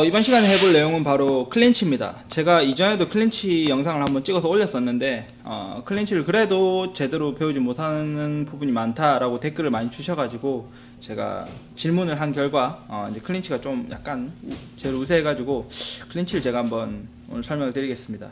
이번 시간에 해볼 내용은 바로 클린치입니다. 제가 이전에도 클린치 영상을 한번 찍어서 올렸었는데, 클린치를 그래도 제대로 배우지 못하는 부분이 많다라고 댓글을 많이 주셔가지고, 제가 질문을 한 결과, 이제 클린치가 좀 약간 제일 우세해가지고, 클린치를 제가 한번 오늘 설명을 드리겠습니다.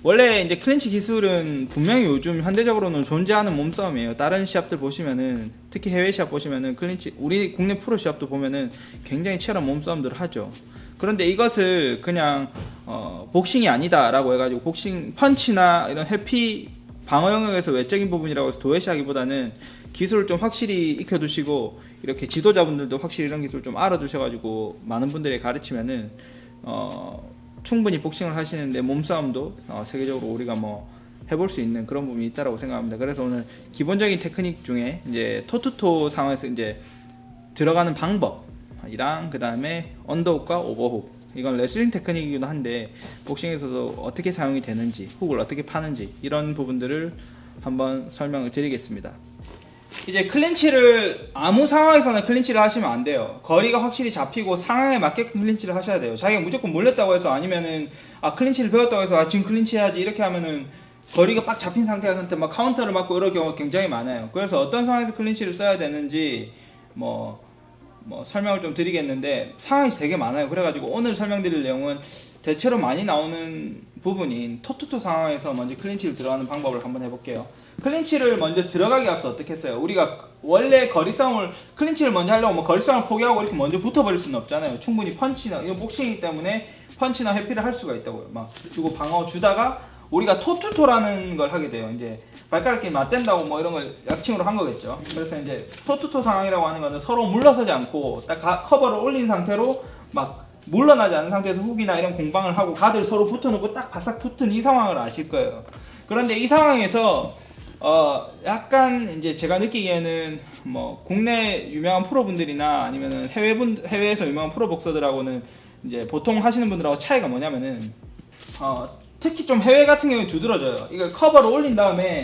원래 이제 클린치 기술은 분명히 요즘 현대적으로는 존재하는 몸싸움이에요. 다른 시합들 보시면은, 특히 해외 시합 보시면은 클린치, 우리 국내 프로 시합도 보면은 굉장히 치열한 몸싸움들을 하죠. 그런데 이것을 그냥 복싱이 아니다 라고 해가지고 복싱 펀치나 이런 회피 방어 영역에서 외적인 부분이라고 해서 도외시하기보다는 기술을 좀 확실히 익혀두시고, 이렇게 지도자분들도 확실히 이런 기술을 좀 알아두셔가지고 많은 분들에게 가르치면은 충분히 복싱을 하시는데 몸싸움도 세계적으로 우리가 뭐 해볼 수 있는 그런 부분이 있다라고 생각합니다. 그래서 오늘 기본적인 테크닉 중에 이제 토투토 상황에서 이제 들어가는 방법이랑 그 다음에 언더훅과 오버훅, 이건 레슬링 테크닉이기도 한데 복싱에서도 어떻게 사용이 되는지, 훅을 어떻게 파는지, 이런 부분들을 한번 설명을 드리겠습니다. 이제 클린치를 아무 상황에서나 클린치를 하시면 안 돼요. 거리가 확실히 잡히고 상황에 맞게끔 클린치를 하셔야 돼요. 자기가 무조건 몰렸다고 해서, 아니면은 클린치를 배웠다고 해서 지금 클린치 해야지 이렇게 하면은 거리가 빡 잡힌 상태에서 막 카운터를 맞고 이럴 경우가 굉장히 많아요. 그래서 어떤 상황에서 클린치를 써야 되는지 뭐 설명을 좀 드리겠는데, 상황이 되게 많아요. 그래가지고 오늘 설명드릴 내용은 대체로 많이 나오는 부분인 토투토 상황에서 먼저 클린치를 들어가는 방법을 한번 해볼게요. 클린치를 먼저 들어가기 앞서 어떻게 했어요? 우리가 원래 거리싸움을, 클린치를 먼저 하려고 뭐 거리싸움을 포기하고 이렇게 먼저 붙어버릴 수는 없잖아요. 충분히 펀치나, 이거 복싱이기 때문에 펀치나 회피를 할 수가 있다고요. 막 주고 방어 주다가 우리가 토투토라는 걸 하게 돼요. 이제 발가락끼리 맞댄다고 뭐 이런 걸 약칭으로 한 거겠죠. 그래서 이제 토투토 상황이라고 하는 거는 서로 물러서지 않고 딱 커버를 올린 상태로 막 물러나지 않은 상태에서 훅이나 이런 공방을 하고 가드를 서로 붙어놓고 딱 바싹 붙은 이 상황을 아실 거예요. 그런데 이 상황에서 약간 이제 제가 느끼기에는 뭐 국내 유명한 프로분들이나 아니면은 해외에서 유명한 프로 복서들하고는 이제 보통 하시는 분들하고 차이가 뭐냐면은 특히 좀 해외 같은 경우에 두드러져요. 이걸 커버를 올린 다음에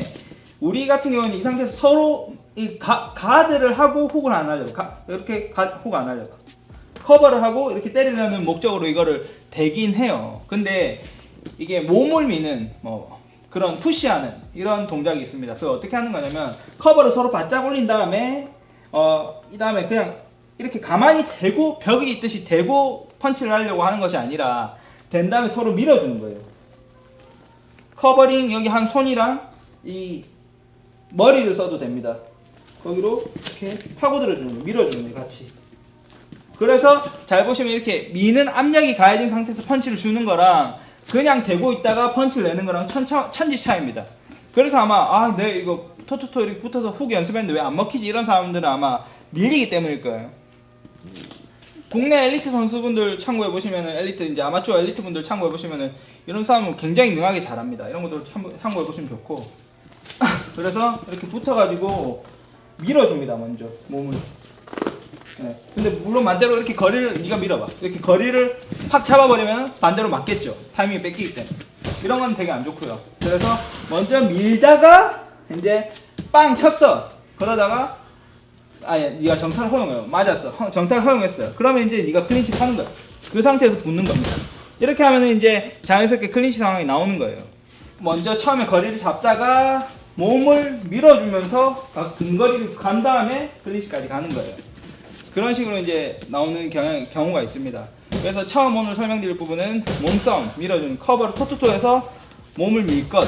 우리 같은 경우는 이 상태에서 서로 이 가드를 하고 훅을 안 하려고, 이렇게 훅 안 하려고 커버를 하고 이렇게 때리려는 목적으로 이거를 대긴 해요. 근데 이게 몸을 미는 그런 푸시하는 이런 동작이 있습니다. 그걸 어떻게 하는 거냐면, 커버를 서로 바짝 올린 다음에 이 다음에 그냥 이렇게 가만히 대고, 벽이 있듯이 대고 펀치를 하려고 하는 것이 아니라 된 다음에 서로 밀어주는 거예요. 커버링 여기 한 손이랑 이 머리를 써도 됩니다. 거기로 이렇게 파고들어주는 거예요. 밀어주는 거예요, 같이. 그래서 잘 보시면 이렇게 미는 압력이 가해진 상태에서 펀치를 주는 거랑 그냥 대고 있다가 펀치를 내는 거랑 천지 차이입니다. 그래서 아마 내 이거 토토토 이렇게 붙어서 훅 연습했는데 왜 안 먹히지, 이런 사람들은 아마 밀리기 때문일 거예요. 국내 엘리트 선수분들 참고해 보시면은, 엘리트 이제 아마추어 엘리트 분들 참고해 보시면은 이런 싸움은 굉장히 능하게 잘합니다. 이런 것들 참고해 보시면 좋고. 그래서 이렇게 붙어가지고 밀어줍니다. 먼저 몸을. 네. 근데 물론 반대로 이렇게 거리를 네가 밀어봐. 이렇게 거리를 팍 잡아버리면 반대로 맞겠죠. 타이밍이 뺏기기 때문에. 이런 건 되게 안 좋고요. 그래서 먼저 밀다가 이제 빵 쳤어. 그러다가 네가 정타를 허용해요. 맞았어. 정타를 허용했어요. 그러면 이제 네가 클린치 타는 거야. 그 상태에서 붙는 겁니다. 이렇게 하면은 이제 자연스럽게 클린치 상황이 나오는 거예요. 먼저 처음에 거리를 잡다가 몸을 밀어주면서 등거리를 간 다음에 클린치까지 가는 거예요. 그런 식으로 이제 나오는 경우가 있습니다. 그래서 처음 오늘 설명드릴 부분은 몸싸움, 밀어주는, 커버를 토토토에서 몸을 밀 것,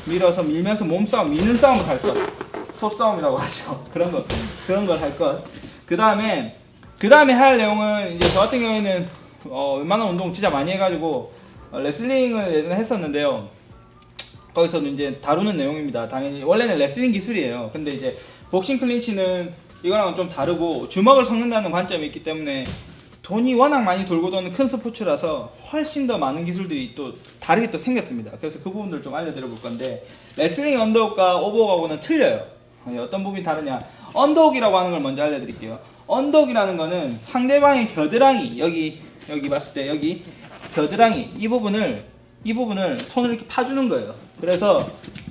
밀면서 몸싸움, 미는 싸움을 할 것, 소싸움이라고 하죠. 그런 걸 할 것. 그 다음에 할 내용은, 이제 저 같은 경우에는 웬만한 운동 진짜 많이 해가지고 레슬링을 예전에 했었는데요. 거기서는 이제 다루는 내용입니다. 당연히 원래는 레슬링 기술이에요. 근데 이제 복싱 클린치는 이거랑은 좀 다르고 주먹을 섞는다는 관점이 있기 때문에 돈이 워낙 많이 돌고 도는 큰 스포츠라서 훨씬 더 많은 기술들이 또 다르게 또 생겼습니다. 그래서 그 부분들 좀 알려드려 볼 건데, 레슬링 언더훅과 오버훅하고는 틀려요. 어떤 부분이 다르냐, 언더훅이라고 하는 걸 먼저 알려드릴게요. 언더훅이라는 거는 상대방의 겨드랑이, 여기 봤을 때 여기 겨드랑이 이 부분을 손을 이렇게 파주는 거예요. 그래서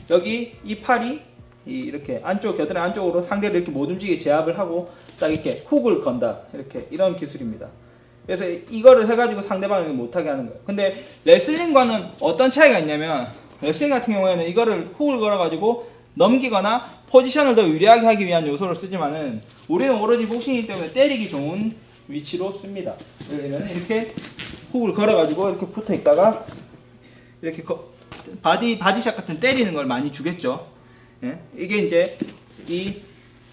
여기 이 팔이 이렇게 겨드랑이 안쪽으로 상대를 이렇게 못 움직이게 제압을 하고 딱 이렇게 훅을 건다. 이런 기술입니다. 그래서 이거를 해가지고 상대방을 못하게 하는 거예요. 근데 레슬링과는 어떤 차이가 있냐면, 레슬링 같은 경우에는 이거를 훅을 걸어가지고 넘기거나 포지션을 더 유리하게 하기 위한 요소를 쓰지만은, 우리는 오로지 복싱이기 때문에 때리기 좋은 위치로 씁니다. 예를 들면 이렇게 훅을 걸어가지고 이렇게 붙어 있다가 이렇게 바디샷 같은 때리는 걸 많이 주겠죠. 예? 이게 이제 이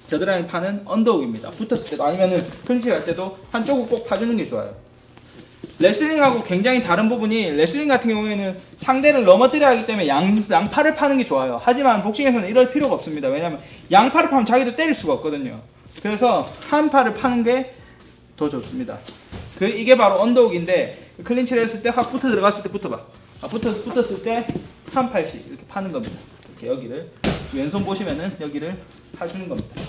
겨드랑이 파는 언더훅입니다. 붙었을 때도 아니면은 클린치 할 때도 한쪽을 꼭 파주는 게 좋아요. 레슬링하고 굉장히 다른 부분이, 레슬링 같은 경우에는 상대를 넘어뜨려야 하기 때문에 양팔을 파는 게 좋아요. 하지만 복싱에서는 이럴 필요가 없습니다. 왜냐면 양팔을 파면 자기도 때릴 수가 없거든요. 그래서 한 팔을 파는 게 더 좋습니다. 이게 바로 언더훅인데, 클린치를 했을 때 확 붙어 들어갔을 때 붙어봐. 붙었을 때 한 팔씩 이렇게 파는 겁니다. 이렇게 여기를 왼손 보시면은 여기를 파주는 겁니다.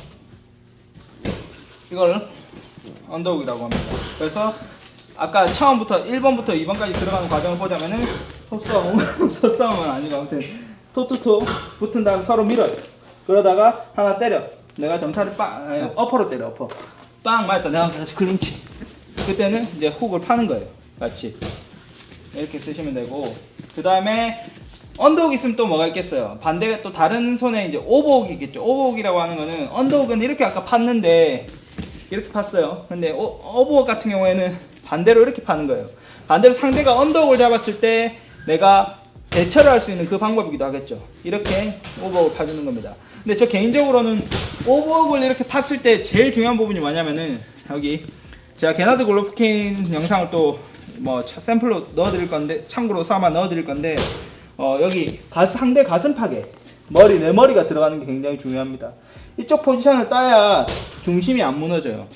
이걸 언더훅이라고 합니다. 그래서 아까 처음부터 1번부터 2번까지 들어가는 과정을 보자면은 소싸움은 아니고, 아무튼 토투토 붙은 다음 서로 밀어요. 그러다가 하나 때려. 내가 정타를 어퍼로 때려. 어퍼 빵 맞았다. 내가 다시 클린치. 그때는 이제 훅을 파는 거예요. 같이 이렇게 쓰시면 되고, 그 다음에 언더훅 있으면 또 뭐가 있겠어요. 반대가 또 다른 손에 이제 오버훅이 있겠죠. 오버훅이라고 하는 거는, 언더훅은 이렇게 아까 팠는데 이렇게 팠어요. 근데 오버훅 같은 경우에는 반대로 이렇게 파는 거예요. 반대로 상대가 언더훅을 잡았을 때 내가 대처를 할 수 있는 그 방법이기도 하겠죠. 이렇게 오버훅을 파주는 겁니다. 근데 저 개인적으로는 오버훅을 이렇게 팠을 때 제일 중요한 부분이 뭐냐면은, 여기 제가 게나드 골로프킨 영상을 또 뭐 샘플로 넣어드릴 건데, 참고로 삼아 넣어드릴 건데, 여기 상대 가슴팍에 내 머리가 들어가는 게 굉장히 중요합니다. 이쪽 포지션을 따야 중심이 안 무너져요.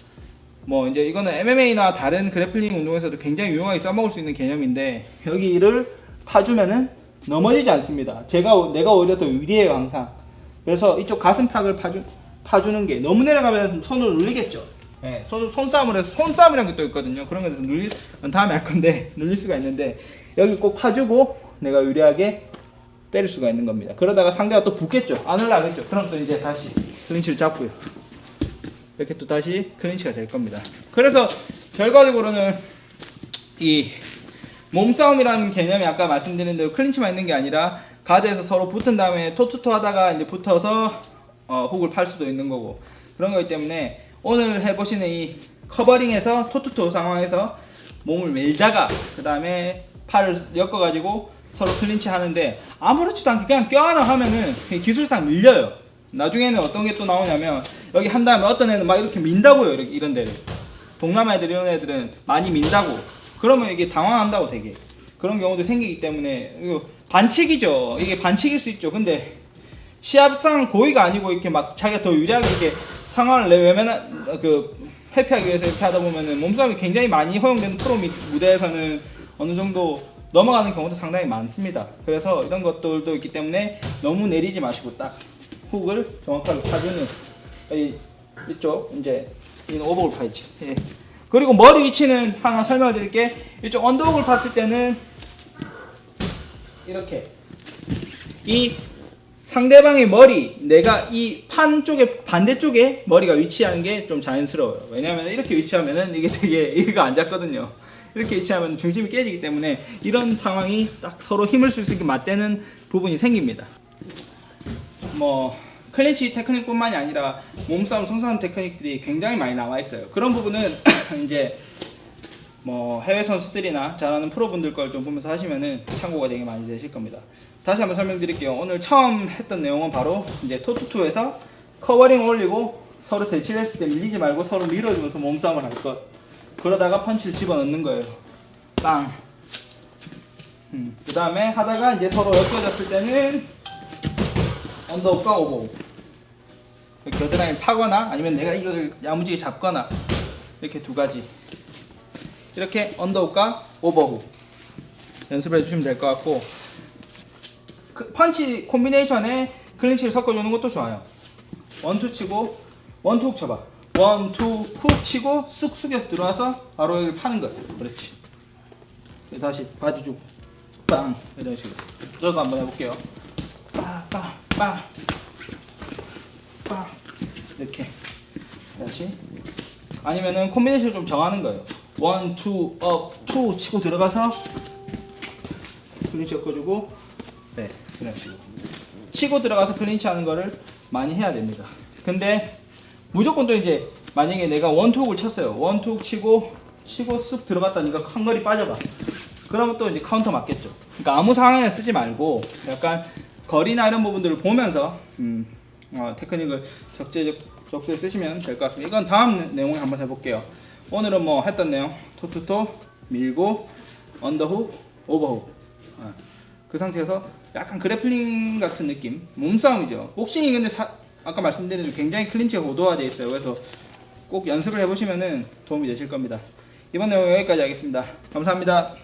뭐 이제 이거는 MMA나 다른 그래플링 운동에서도 굉장히 유용하게 써먹을 수 있는 개념인데, 여기를 파주면은 넘어지지 않습니다. 내가 오히려 더 유리해요, 항상. 그래서 이쪽 가슴팍을 파주는 게, 너무 내려가면 손을 눌리겠죠. 예, 손싸움을 해서, 손싸움이라는 게 또 있거든요. 그런 거에서 다음에 할 건데, 눌릴 수가 있는데, 여기 꼭 파주고 내가 유리하게 때릴 수가 있는 겁니다. 그러다가 상대가 또 붙겠죠. 안 올라가겠죠. 그럼 또 이제 다시 클린치를 잡고요. 이렇게 또 다시 클린치가 될 겁니다. 그래서 결과적으로는 이 몸싸움이라는 개념이 아까 말씀드린 대로 클린치만 있는 게 아니라, 가드에서 서로 붙은 다음에 토투토 하다가 이제 붙어서 훅을 팔 수도 있는 거고, 그런 거기 때문에 오늘 해보시는 이 커버링에서 토투토 상황에서 몸을 밀다가 그 다음에 팔을 엮어가지고 서로 클린치 하는데, 아무렇지도 않게 그냥 껴안아 하면은 기술상 밀려요. 나중에는 어떤 게 또 나오냐면, 여기 한 다음에 어떤 애는 막 이렇게 민다고요. 이런 데를. 동남아 애들, 이런 애들은 많이 민다고. 그러면 이게 당황한다고 되게. 그런 경우도 생기기 때문에, 이거 반칙이죠. 이게 반칙일 수 있죠. 근데 시합상 고의가 아니고 이렇게 막 자기가 더 유리하게 이렇게 상황을 회피하기 위해서 이렇게 하다 보면은 몸싸움이 굉장히 많이 허용되는 프로 무대에서는 어느 정도 넘어가는 경우도 상당히 많습니다. 그래서 이런 것들도 있기 때문에 너무 내리지 마시고 딱 훅을 정확하게 파주는, 이쪽 이제 오버홀 파이지. 예. 그리고 머리 위치는 하나 설명을 드릴게. 이쪽 언더훅을 봤을 때는 이렇게 이 상대방의 머리, 내가 이 판 쪽에 반대쪽에 머리가 위치하는 게 좀 자연스러워요. 왜냐하면 이렇게 위치하면은 이게 되게 이거 안 잡거든요. 이렇게 위치하면 중심이 깨지기 때문에 이런 상황이 딱 서로 힘을 쓸 수 있게 맞대는 부분이 생깁니다. 뭐 클린치 테크닉뿐만이 아니라 몸싸움 성사하는 테크닉들이 굉장히 많이 나와 있어요. 그런 부분은 이제 뭐 해외 선수들이나 잘하는 프로분들 걸 좀 보면서 하시면은 참고가 되게 많이 되실 겁니다. 다시 한번 설명드릴게요. 오늘 처음 했던 내용은 바로 이제 토투투에서 커버링 올리고 서로 대치를 했을 때 밀리지 말고 서로 밀어주면서 몸싸움을 할 것. 그러다가 펀치를 집어넣는 거예요. 빵. 그 다음에 하다가 이제 서로 엮여졌을 때는 언더훅과 오버훅. 겨드랑이 파거나 아니면 내가 이걸 야무지게 잡거나, 이렇게 두 가지. 이렇게 언더훅과 오버훅 연습해 주시면 될 것 같고, 펀치 콤비네이션에 클린치를 섞어주는 것도 좋아요. 원투 치고 원투 훅 쳐봐. 원투 훅 치고 쑥 숙여서 들어와서 바로 여기 파는 거야. 그렇지. 다시 바디 주고 빵, 이런 식으로. 저도 한번 해볼게요. 빵빵빵 빵, 이렇게. 다시. 아니면은 콤비네이션을 좀 정하는 거예요. 1, 2, 업, 2 치고 들어가서 클린치 엮어주고, 네, 그냥 치고 들어가서 클린치 하는 거를 많이 해야 됩니다. 근데 무조건 또 이제 만약에 내가 원투옥을 쳤어요. 원투옥 치고 쓱 들어갔다니까 한 거리 빠져봐. 그러면 또 이제 카운터 맞겠죠. 그러니까 아무 상황에 쓰지 말고 약간 거리나 이런 부분들을 보면서 테크닉을 적절히 쓰시면 될 것 같습니다. 이건 다음 내용을 한번 해볼게요. 오늘은 뭐 했던 내용, 토투토 밀고 언더훅, 오버훅. 그 상태에서 약간 그래플링 같은 느낌, 몸싸움이죠. 복싱이 근데 아까 말씀드린 대로 굉장히 클린치가 고도화되어 있어요. 그래서 꼭 연습을 해보시면 도움이 되실 겁니다. 이번 내용 여기까지 하겠습니다. 감사합니다.